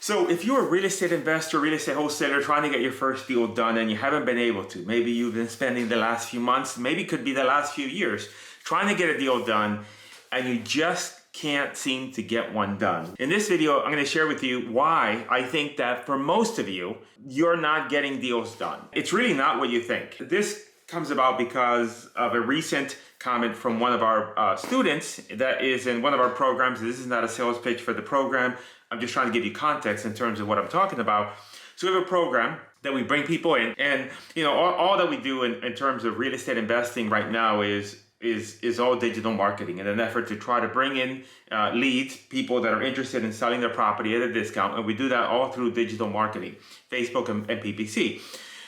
So if you're a real estate investor, real estate wholesaler trying to get your first deal done and you haven't been able to, maybe you've been spending the last few months, maybe it could be the last few years, trying to get a deal done and you just can't seem to get one done. In this video, I'm going to share with you why I think that for most of you, you're not getting deals done. It's really not what you think. This comes about because of a recent comment from one of our students that is in one of our programs. This is not a sales pitch for the program. I'm just trying to give you context in terms of what I'm talking about. So we have a program that we bring people in, and all that we do in terms of real estate investing right now is all digital marketing in an effort to try to bring in leads, people that are interested in selling their property at a discount, and we do that all through digital marketing, Facebook and PPC.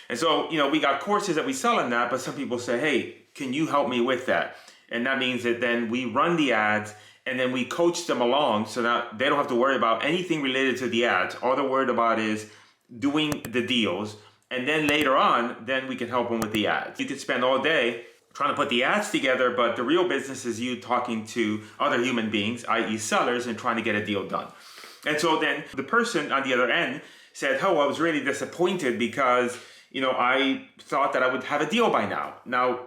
And so, we got courses that we sell in that, but some people say, hey, can you help me with that? And that means that then we run the ads and then we coach them along so that they don't have to worry about anything related to the ads. All they're worried about is doing the deals. And then later on, then we can help them with the ads. You could spend all day trying to put the ads together, but the real business is you talking to other human beings, i.e. sellers, and trying to get a deal done. And so then the person on the other end said, oh, I was really disappointed because I thought that I would have a deal by now. Now,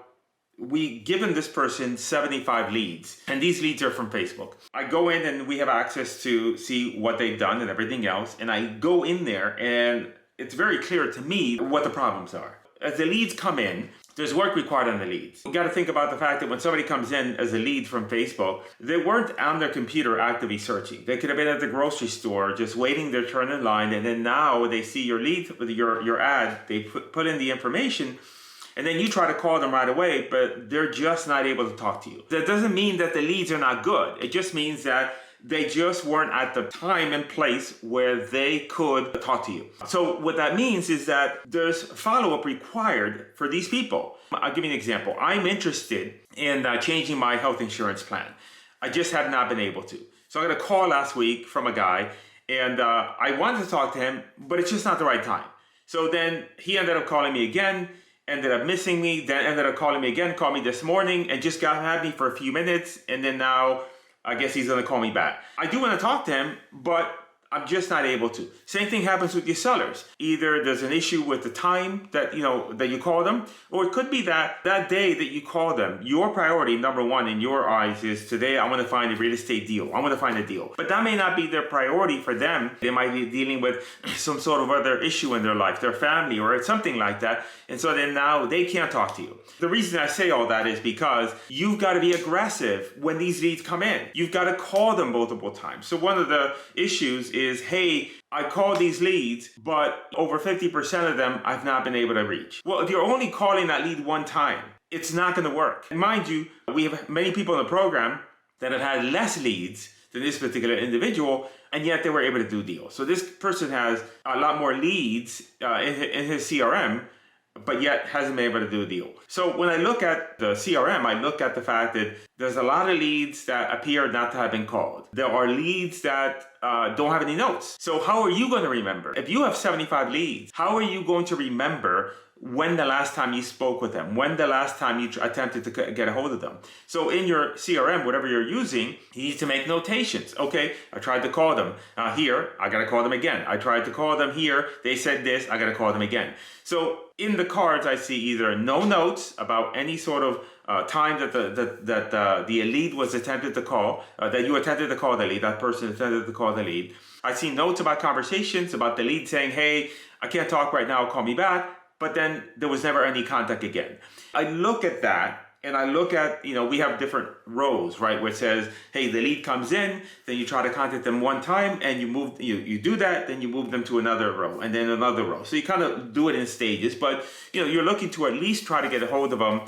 we given this person 75 leads, and these leads are from Facebook. I go in and we have access to see what they've done and everything else, and I go in there and it's very clear to me what the problems are. As the leads come in, there's work required on the leads. You got to think about the fact that when somebody comes in as a lead from Facebook, they weren't on their computer actively searching. They could have been at the grocery store just waiting their turn in line, and then now they see your lead with your ad, they put in the information, and then you try to call them right away, but they're just not able to talk to you. That doesn't mean that the leads are not good. It just means that they just weren't at the time and place where they could talk to you. So what that means is that there's follow-up required for these people. I'll give you an example. I'm interested in changing my health insurance plan. I just have not been able to. So I got a call last week from a guy, and I wanted to talk to him, but it's just not the right time. So then he ended up calling me again, ended up missing me, then ended up calling me again, called me this morning, and just had me for a few minutes, and then now I guess he's going to call me back. I do want to talk to him, but I'm just not able to. Same thing happens with your sellers. Either there's an issue with the time that you call them, or it could be that day that you call them, your priority, number one in your eyes, is today I want to find a real estate deal. I want to find a deal. But that may not be their priority for them. They might be dealing with some sort of other issue in their life, their family, or something like that. And so then now they can't talk to you. The reason I say all that is because you've got to be aggressive when these leads come in. You've got to call them multiple times. So one of the issues is, hey, I called these leads, but over 50% of them I've not been able to reach. Well, if you're only calling that lead one time, it's not going to work. And mind you, we have many people in the program that have had less leads than this particular individual, and yet they were able to do deals. So this person has a lot more leads in his CRM, but yet hasn't been able to do a deal. So when I look at the CRM, I look at the fact that there's a lot of leads that appear not to have been called. There are leads that don't have any notes. So how are you going to remember? If you have 75 leads, how are you going to remember when the last time you spoke with them, when the last time you attempted to get a hold of them? So in your CRM, whatever you're using, you need to make notations. Okay, I tried to call them here, I got to call them again. I tried to call them here, they said this, I got to call them again. So in the cards, I see either no notes about any sort of time that the lead was attempted to call, that you attempted to call the lead, that person attempted to call the lead. I see notes about conversations, about the lead saying, hey, I can't talk right now, call me back. But then there was never any contact again. I look at that and I look at, we have different rows, right? Where it says, hey, the lead comes in, then you try to contact them one time and you do that, then you move them to another row and then another row. So you kind of do it in stages, but you're looking to at least try to get a hold of them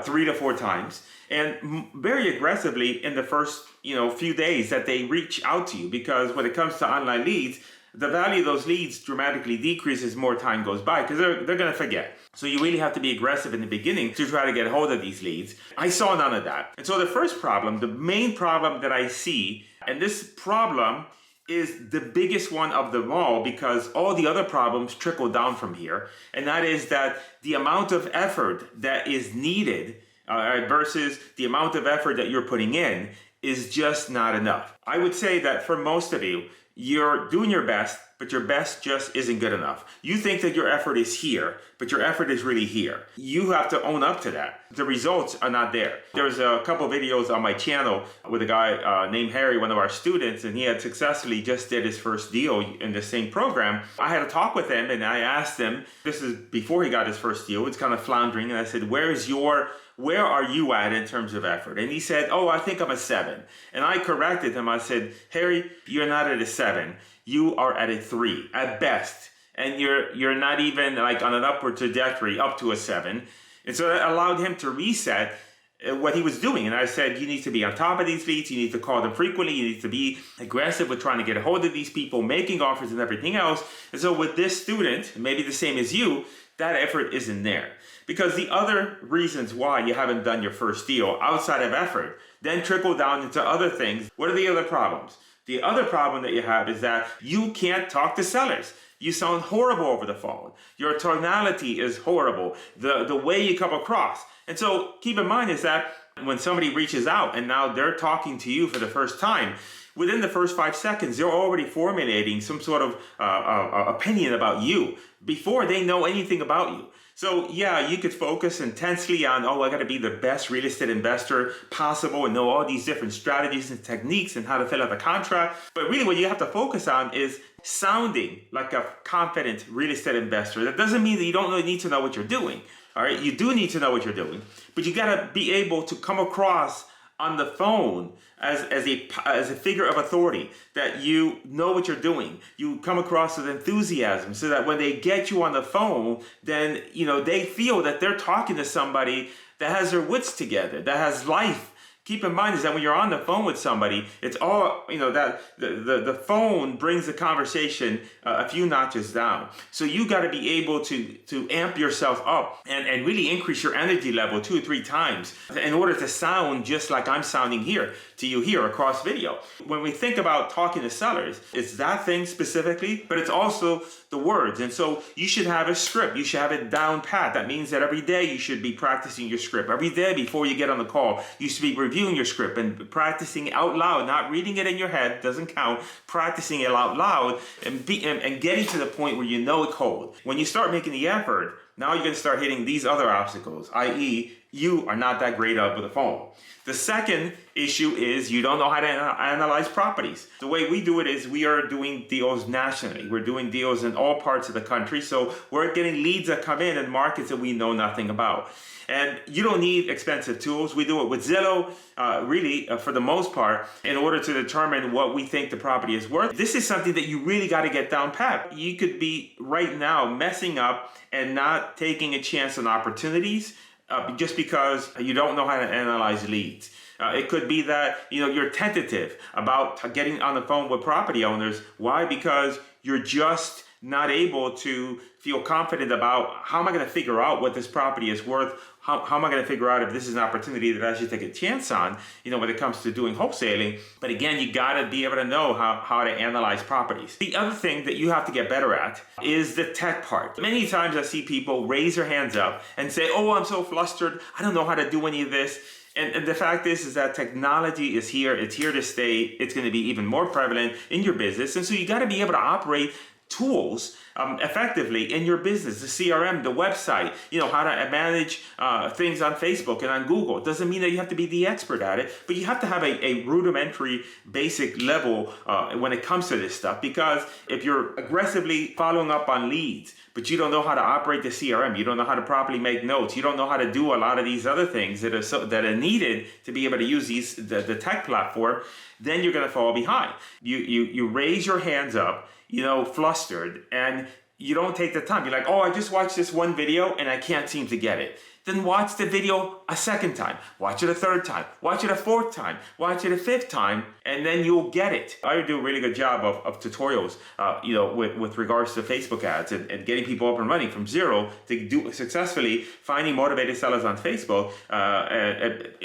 3 to 4 times, and very aggressively in the first, few days that they reach out to you, because when it comes to online leads, the value of those leads dramatically decreases more time goes by because they're going to forget. So you really have to be aggressive in the beginning to try to get a hold of these leads. I saw none of that. And so the first problem, the main problem that I see, and this problem is the biggest one of them all because all the other problems trickle down from here. And that is that the amount of effort that is needed versus the amount of effort that you're putting in is just not enough. I would say that for most of you, you're doing your best, but your best just isn't good enough. You think that your effort is here, but your effort is really here. You have to own up to that. The results are not there. There's a couple videos on my channel with a guy named Harry, one of our students, and he had successfully just did his first deal in the same program. I had a talk with him and I asked him, this is before he got his first deal, it's kind of floundering, and I said, where are you at in terms of effort? And he said, oh, I think I'm a 7. And I corrected him. I said, Harry, you're not at a 7. You are at a 3 at best. And you're not even like on an upward trajectory up to a 7. And so that allowed him to reset what he was doing. And I said, you need to be on top of these leads. You need to call them frequently. You need to be aggressive with trying to get a hold of these people, making offers and everything else. And so with this student, maybe the same as you, that effort isn't there. Because the other reasons why you haven't done your first deal outside of effort then trickle down into other things. What are the other problems? The other problem that you have is that you can't talk to sellers. You sound horrible over the phone. Your tonality is horrible. The way you come across. And so keep in mind is that when somebody reaches out and now they're talking to you for the first time, within the first 5 seconds, they're already formulating some sort of opinion about you before they know anything about you. So yeah, you could focus intensely on, oh, I got to be the best real estate investor possible and know all these different strategies and techniques and how to fill out the contract. But really what you have to focus on is sounding like a confident real estate investor. That doesn't mean that you don't need to know what you're doing. All right, you do need to know what you're doing, but you got to be able to come across on the phone as a figure of authority, that you know what you're doing. You come across with enthusiasm so that when they get you on the phone, then they feel that they're talking to somebody that has their wits together, that has life. Keep in mind is that when you're on the phone with somebody, it's all, that the phone brings the conversation a few notches down. So you got to be able to amp yourself up and really increase your energy level 2 or 3 times in order to sound just like I'm sounding here to you here across video. When we think about talking to sellers, it's that thing specifically, but it's also the words. And so you should have a script. You should have it down pat. That means that every day you should be practicing your script. Every day before you get on the call, you should be reviewing your script and practicing out loud, not reading it in your head, doesn't count, practicing it out loud and getting to the point where you know it cold. When you start making the effort, now you're going to start hitting these other obstacles, i.e. you are not that great up with the phone. The second issue is you don't know how to analyze properties. The way we do it is we are doing deals nationally. We're doing deals in all parts of the country. So we're getting leads that come in markets that we know nothing about. And you don't need expensive tools. We do it with Zillow, for the most part, in order to determine what we think the property is worth. This is something that you really got to get down pat. You could be right now messing up and not taking a chance on opportunities just because you don't know how to analyze leads. It could be that you're tentative about getting on the phone with property owners. Why? Because you're just not able to feel confident about how am I going to figure out what this property is worth. How am I going to figure out if this is an opportunity that I should take a chance on, when it comes to doing wholesaling. But again, you got to be able to know how to analyze properties. The other thing that you have to get better at is the tech part. Many times I see people raise their hands up and say, oh, I'm so flustered. I don't know how to do any of this. And the fact is that technology is here. It's here to stay. It's going to be even more prevalent in your business. And so you got to be able to operate tools effectively in your business, the CRM, the website, how to manage things on Facebook and on Google. It doesn't mean that you have to be the expert at it, but you have to have a rudimentary basic level when it comes to this stuff, because if you're aggressively following up on leads, but you don't know how to operate the CRM, you don't know how to properly make notes, you don't know how to do a lot of these other things that are needed to be able to use the tech platform, then you're going to fall behind. You raise your hands up, flustered, and you don't take the time. You're like, oh, I just watched this one video and I can't seem to get it. Then watch the video a second time, watch it a third time, watch it a fourth time, watch it a fifth time, and then you'll get it. I do a really good job of tutorials, with regards to Facebook ads and getting people up and running from zero to do successfully finding motivated sellers on Facebook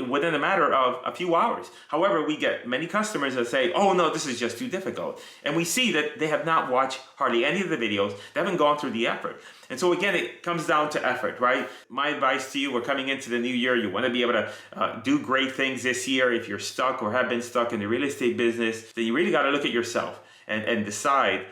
within a matter of a few hours. However, we get many customers that say, oh no, this is just too difficult. And we see that they have not watched hardly any of the videos. They haven't gone through the effort. And so again, it comes down to effort, right? My advice to you, we're coming into the new year. You want to be able to do great things this year. If you're stuck or have been stuck in the real estate business, then you really got to look at yourself and decide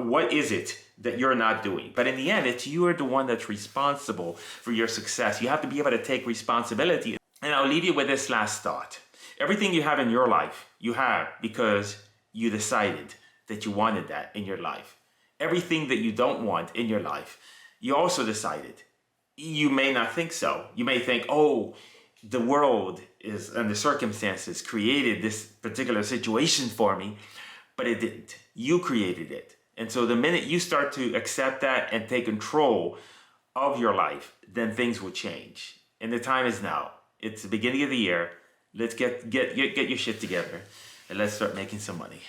what is it that you're not doing? But in the end, it's you're the one that's responsible for your success. You have to be able to take responsibility. And I'll leave you with this last thought. Everything you have in your life, you have because you decided that you wanted that in your life. Everything that you don't want in your life, you also decided. You may not think so. You may think, oh, the world is and the circumstances created this particular situation for me, but it didn't. You created it. And so the minute you start to accept that and take control of your life, then things will change. And the time is now. It's the beginning of the year. Let's get your shit together and let's start making some money.